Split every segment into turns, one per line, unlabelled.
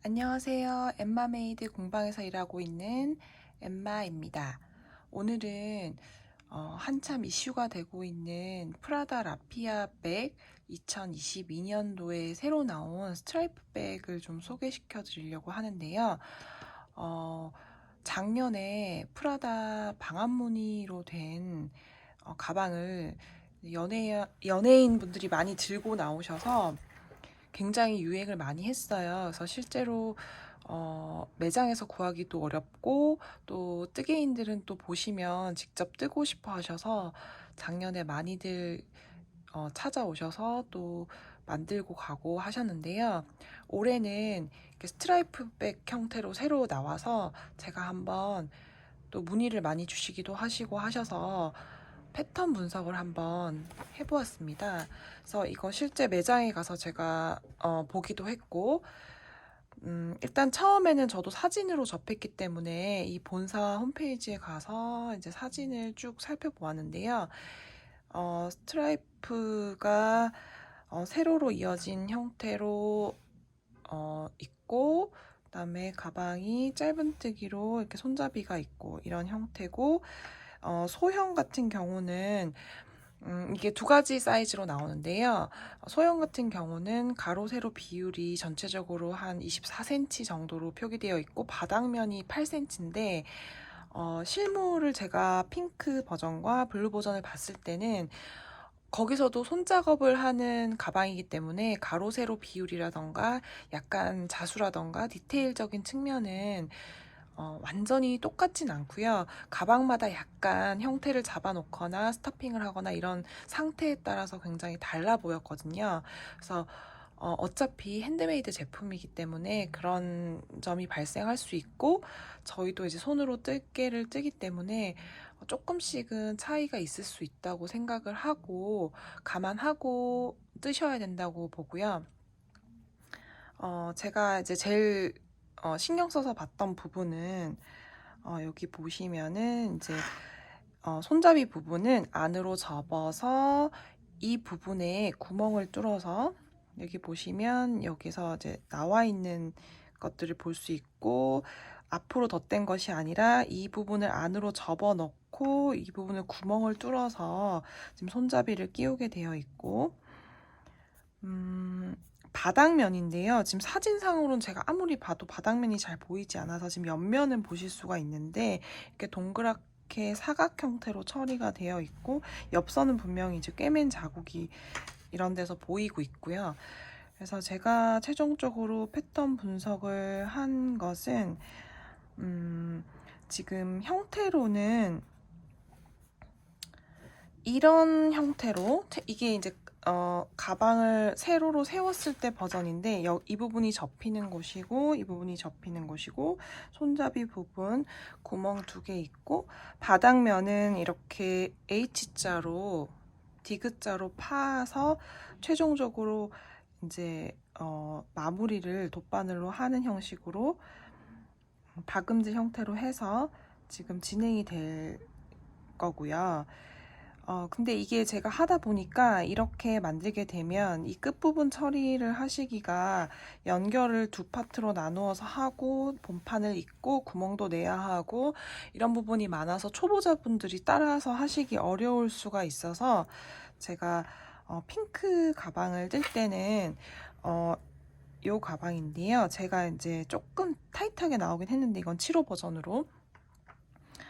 안녕하세요. 엠마메이드 공방에서 일하고 있는 엠마입니다. 오늘은 한참 이슈가 되고 있는 프라다 라피아 백 2022년도에 새로 나온 스트라이프 백을 좀 소개시켜 드리려고 하는데요. 작년에 프라다 방한무늬로 된 가방을 연예인 분들이 많이 들고 나오셔서 굉장히 유행을 많이 했어요. 그래서 실제로 매장에서 구하기도 어렵고 또 뜨개인들은 또 보시면 직접 뜨고 싶어 하셔서 작년에 많이들 찾아오셔서 또 만들고 가고 하셨는데요. 올해는 이렇게 스트라이프 백 형태로 새로 나와서 제가 한번 또 문의를 많이 주시기도 하시고 하셔서 패턴 분석을 한번 해보았습니다. 그래서 이거 실제 매장에 가서 제가 보기도 했고, 일단 처음에는 저도 사진으로 접했기 때문에 이 본사 홈페이지에 가서 이제 사진을 쭉 살펴보았는데요. 스트라이프가 세로로 이어진 형태로 있고, 그다음에 가방이 짧은뜨기로 이렇게 손잡이가 있고 이런 형태고, 소형 같은 경우는 이게 두 가지 사이즈로 나오는데요. 소형 같은 경우는 가로 세로 비율이 전체적으로 한 24cm 정도로 표기되어 있고 바닥면이 8cm인데 실물을 제가 핑크 버전과 블루 버전을 봤을 때는 거기서도 손작업을 하는 가방이기 때문에 가로 세로 비율이라던가 약간 자수라던가 디테일적인 측면은 완전히 똑같진 않고요. 가방마다 약간 형태를 잡아놓거나 스타핑을 하거나 이런 상태에 따라서 굉장히 달라 보였거든요. 그래서 어차피 핸드메이드 제품이기 때문에 그런 점이 발생할 수 있고 저희도 이제 손으로 뜨개를 뜨기 때문에 조금씩은 차이가 있을 수 있다고 생각을 하고 감안하고 뜨셔야 된다고 보고요. 제가 이제 제일 신경 써서 봤던 부분은 여기 보시면은 이제 손잡이 부분은 안으로 접어서 이 부분에 구멍을 뚫어서 여기 보시면 여기서 이제 나와 있는 것들을 볼 수 있고 앞으로 덧댄 것이 아니라 이 부분을 안으로 접어 넣고 이 부분을 구멍을 뚫어서 지금 손잡이를 끼우게 되어 있고 바닥면인데요. 지금 사진상으로는 제가 아무리 봐도 바닥면이 잘 보이지 않아서 지금 옆면은 보실 수가 있는데 이렇게 동그랗게 사각 형태로 처리가 되어 있고 옆선은 분명히 이제 꿰맨 자국이 이런 데서 보이고 있고요. 그래서 제가 최종적으로 패턴 분석을 한 것은 지금 형태로는 이런 형태로 이게 이제 가방을 세로로 세웠을 때 버전인데 이 부분이 접히는 곳이고 이 부분이 접히는 곳이고 손잡이 부분 구멍 2개 있고 바닥면은 이렇게 H자로 디귿자로 파서 최종적으로 이제 마무리를 돗바늘로 하는 형식으로 박음질 형태로 해서 지금 진행이 될 거고요. 근데 이게 제가 하다 보니까 이렇게 만들게 되면 이 끝부분 처리를 하시기가 연결을 두 파트로 나누어서 하고 본판을 입고 구멍도 내야 하고 이런 부분이 많아서 초보자분들이 따라서 하시기 어려울 수가 있어서 제가 핑크 가방을 뜰 때는 요 가방인데요. 제가 이제 조금 타이트하게 나오긴 했는데 이건 7호 버전으로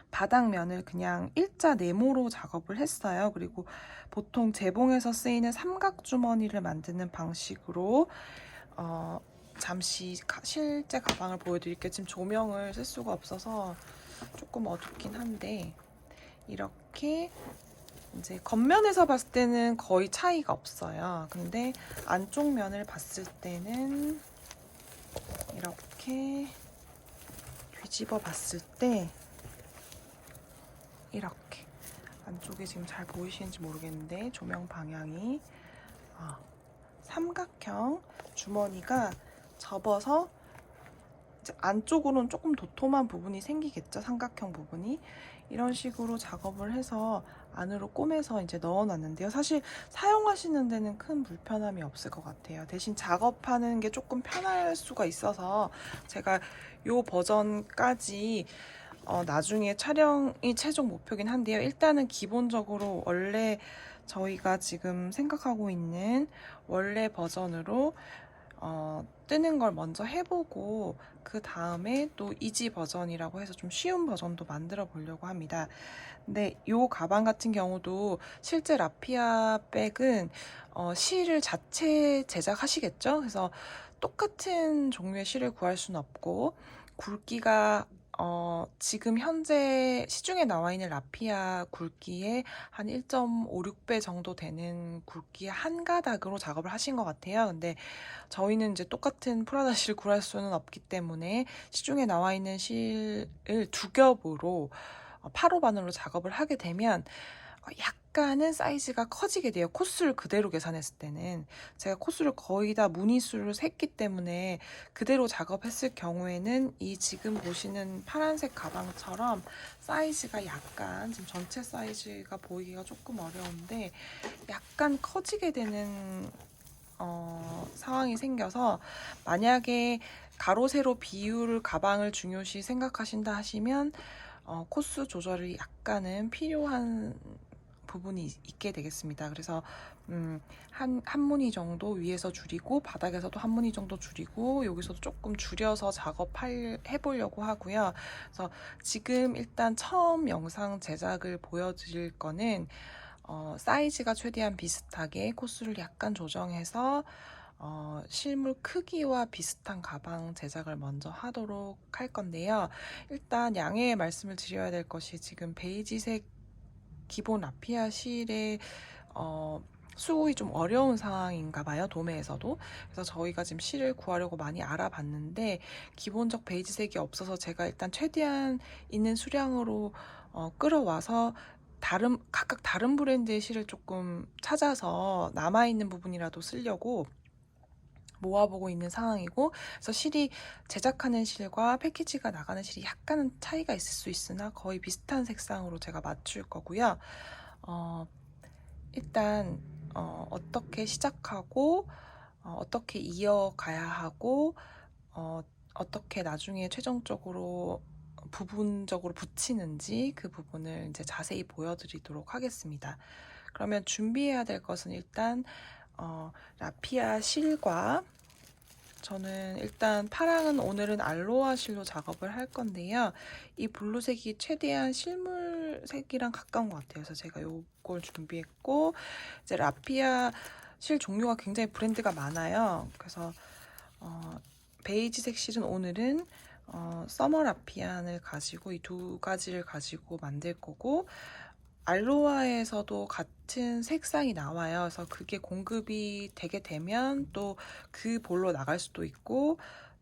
바닥면을 그냥 일자 네모로 작업을 했어요. 그리고 보통 재봉에서 쓰이는 삼각 주머니를 만드는 방식으로 잠시 실제 가방을 보여드릴게요. 지금 조명을 쓸 수가 없어서 조금 어둡긴 한데 이렇게 이제 겉면에서 봤을 때는 거의 차이가 없어요. 근데 안쪽 면을 봤을 때는 이렇게 뒤집어 봤을 때 이렇게 안쪽에 지금 잘 보이시는지 모르겠는데 조명 방향이 삼각형 주머니가 접어서 안쪽으로는 조금 도톰한 부분이 생기겠죠. 삼각형 부분이. 이런 식으로 작업을 해서 안으로 꼬매서 이제 넣어놨는데요. 사실 사용하시는 데는 큰 불편함이 없을 것 같아요. 대신 작업하는 게 조금 편할 수가 있어서 제가 이 버전까지 나중에 촬영이 최종 목표긴 한데요. 일단은 기본적으로 원래 저희가 지금 생각하고 있는 원래 버전으로 뜨는 걸 먼저 해보고 그 다음에 또 이지 버전이라고 해서 좀 쉬운 버전도 만들어 보려고 합니다. 근데 이 가방 같은 경우도 실제 라피아 백은 실을 자체 제작하시겠죠? 그래서 똑같은 종류의 실을 구할 수는 없고 굵기가 지금 현재 시중에 나와 있는 라피아 굵기의 한 1.56배 정도 되는 굵기의 한 가닥으로 작업을 하신 것 같아요. 근데 저희는 이제 똑같은 프라다 실을 구할 수는 없기 때문에 시중에 나와 있는 실을 두 겹으로 8호 바늘로 작업을 하게 되면 약간은 사이즈가 커지게 돼요. 코수를 그대로 계산했을 때는. 제가 코수를 거의 다 무늬수를 샜기 때문에 그대로 작업했을 경우에는 이 지금 보시는 파란색 가방처럼 사이즈가 약간, 지금 전체 사이즈가 보이기가 조금 어려운데 약간 커지게 되는 상황이 생겨서, 만약에 가로 세로 비율 가방을 중요시 생각하신다 하시면 코스 조절이 약간은 필요한 부분이 있게 되겠습니다. 그래서 한 무늬 정도 위에서 줄이고 바닥에서도 한 무늬 정도 줄이고 여기서도 조금 줄여서 해보려고 하고요. 그래서 지금 일단 처음 영상 제작을 보여드릴 거는 사이즈가 최대한 비슷하게 코스를 약간 조정해서 실물 크기와 비슷한 가방 제작을 먼저 하도록 할 건데요. 일단 양해의 말씀을 드려야 될 것이, 지금 베이지색 기본 라피아 실의 수급이 좀 어려운 상황인가 봐요, 도매에서도. 그래서 저희가 지금 실을 구하려고 많이 알아봤는데 기본적 베이지색이 없어서 제가 일단 최대한 있는 수량으로 끌어와서 각각 다른 브랜드의 실을 조금 찾아서 남아있는 부분이라도 쓰려고 모아보고 있는 상황이고, 그래서 실이 제작하는 실과 패키지가 나가는 실이 약간은 차이가 있을 수 있으나 거의 비슷한 색상으로 제가 맞출 거고요. 일단 어떻게 시작하고 어떻게 이어가야 하고 어떻게 나중에 최종적으로 부분적으로 붙이는지 그 부분을 이제 자세히 보여드리도록 하겠습니다. 그러면 준비해야 될 것은 일단 라피아 실과, 저는 일단 파랑은 오늘은 알로하 실로 작업을 할 건데요. 이 블루색이 최대한 실물색이랑 가까운 것 같아요. 그래서 제가 요걸 준비했고, 이제 라피아 실 종류가 굉장히 브랜드가 많아요. 그래서 베이지색 실은 오늘은 서머 라피안을 가지고 이 두 가지를 가지고 만들 거고, 알로하에서도 같은 색상이 나와요. 그래서 그게 공급이 되게 되면 또 그 볼로 나갈 수도 있고,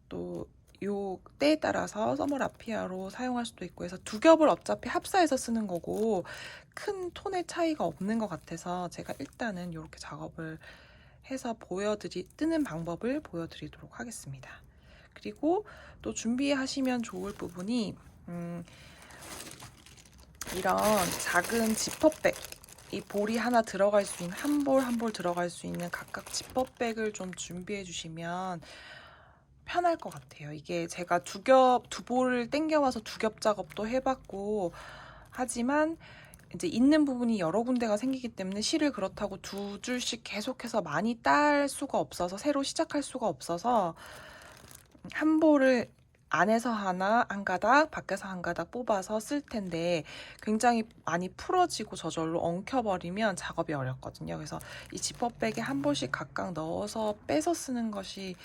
또 요 때에 따라서 서머 라피아로 사용할 수도 있고 해서 두 겹을 어차피 합사해서 쓰는 거고 큰 톤의 차이가 없는 것 같아서 제가 일단은 이렇게 작업을 해서 뜨는 방법을 보여드리도록 하겠습니다. 그리고 또 준비하시면 좋을 부분이 이런 작은 지퍼백, 이 볼이 하나 들어갈 수 있는, 한 볼 한 볼 들어갈 수 있는 각각 지퍼백을 좀 준비해 주시면 편할 것 같아요. 이게 제가 두 볼을 땡겨와서 두 겹 작업도 해봤고 하지만 이제 있는 부분이 여러 군데가 생기기 때문에 실을 그렇다고 두 줄씩 계속해서 많이 딸 수가 없어서, 새로 시작할 수가 없어서 한 볼을 안에서 한 가닥, 밖에서 한 가닥 뽑아서 쓸 텐데 굉장히 많이 풀어지고 저절로 엉켜버리면 작업이 어렵거든요. 그래서 이 지퍼백에 한 볼씩 각각 넣어서 빼서 쓰는 것이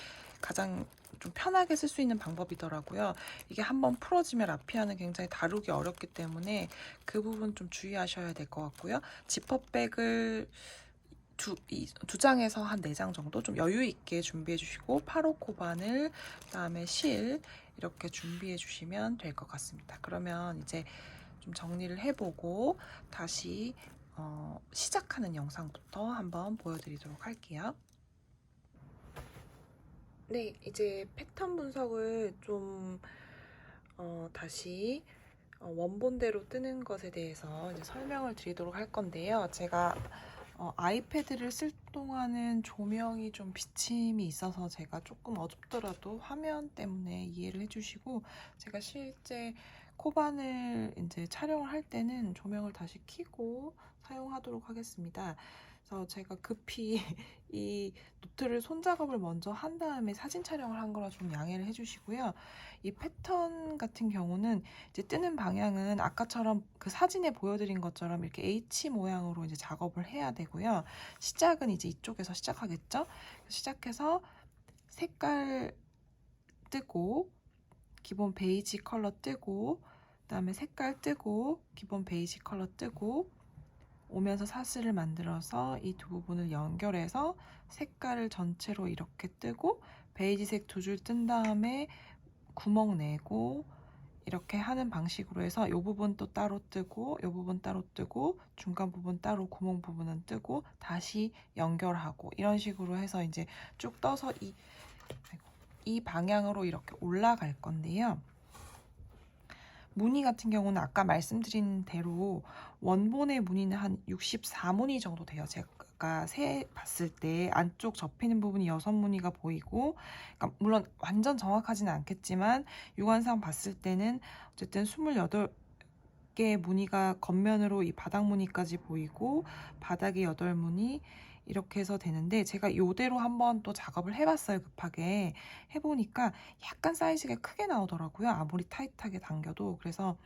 가장 좀 편하게 쓸 수 있는 방법이더라고요. 이게 한번 풀어지면 라피아는 굉장히 다루기 어렵기 때문에 그 부분 좀 주의하셔야 될 것 같고요. 지퍼백을 두 장에서 한 4장 정도 좀 여유 있게 준비해 주시고, 8호 코바늘, 그다음에 실 이렇게 준비해 주시면 될 것 같습니다. 그러면 이제 좀 정리를 해보고 다시 시작하는 영상부터 한번 보여드리도록 할게요. 네, 이제 패턴 분석을 좀 다시 원본대로 뜨는 것에 대해서 이제 설명을 드리도록 할 건데요. 제가 아이패드를 쓸 동안은 조명이 좀 비침이 있어서 제가 조금 어둡더라도 화면 때문에 이해를 해주시고, 제가 실제 코반을 이제 촬영을 할 때는 조명을 다시 켜고 사용하도록 하겠습니다. 그래서 제가 급히 이 노트를 손작업을 먼저 한 다음에 사진 촬영을 한 거라 좀 양해를 해주시고요. 이 패턴 같은 경우는 이제 뜨는 방향은 아까처럼 그 사진에 보여드린 것처럼 이렇게 H 모양으로 이제 작업을 해야 되고요. 시작은 이제 이쪽에서 시작하겠죠? 시작해서 색깔 뜨고, 기본 베이지 컬러 뜨고, 그다음에 색깔 뜨고, 기본 베이지 컬러 뜨고, 오면서 사슬을 만들어서 이 두 부분을 연결해서 색깔을 전체로 이렇게 뜨고, 베이지색 두 줄 뜬 다음에 구멍 내고, 이렇게 하는 방식으로 해서 이 부분 또 따로 뜨고, 이 부분 따로 뜨고, 중간 부분 따로 구멍 부분은 뜨고, 다시 연결하고, 이런 식으로 해서 이제 쭉 떠서 이 방향으로 이렇게 올라갈 건데요. 무늬 같은 경우는 아까 말씀드린 대로 원본의 무늬는 한 64무늬 정도 돼요. 제가 세 봤을 때 안쪽 접히는 부분이 6무늬가 보이고, 그러니까 물론 완전 정확하지는 않겠지만 육안상 봤을 때는 어쨌든 28개의 무늬가 겉면으로 이 바닥 무늬까지 보이고, 바닥에 8무늬 이렇게 해서 되는데, 제가 이대로 한번 또 작업을 해봤어요. 급하게 해보니까 약간 사이즈가 크게 나오더라고요. 아무리 타이트하게 당겨도. 그래서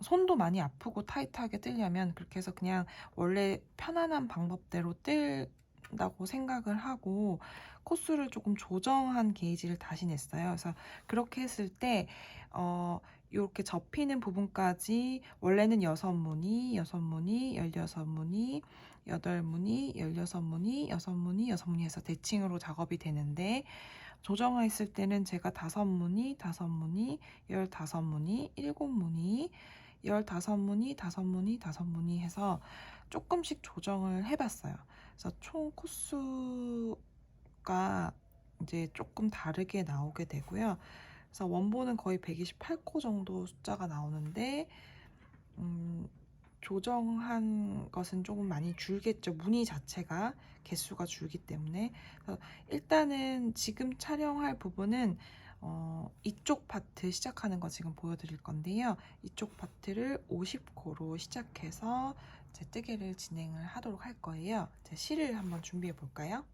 손도 많이 아프고 타이트하게 뜨려면 그렇게 해서 그냥 원래 편안한 방법대로 뜬다고 생각을 하고 코스를 조금 조정한 게이지를 다시 냈어요. 그래서 그렇게 했을 때 이렇게 접히는 부분까지 원래는 6무늬, 6무늬, 16무늬, 8무늬, 16무늬, 6무늬, 6무늬 해서 대칭으로 작업이 되는데, 조정했을 때는 제가 5무늬, 5무늬, 15무늬, 7무늬, 15무늬, 5무늬, 5무늬 해서 조금씩 조정을 해봤어요. 그래서 총 코수가 이제 조금 다르게 나오게 되고요. 그래서 원본은 거의 128코 정도 숫자가 나오는데, 조정한 것은 조금 많이 줄겠죠. 무늬 자체가 개수가 줄기 때문에. 그래서 일단은 지금 촬영할 부분은 이쪽 파트 시작하는 거 지금 보여드릴 건데요. 이쪽 파트를 50코로 시작해서 제 뜨개를 진행을 하도록 할 거예요. 제 실을 한번 준비해 볼까요?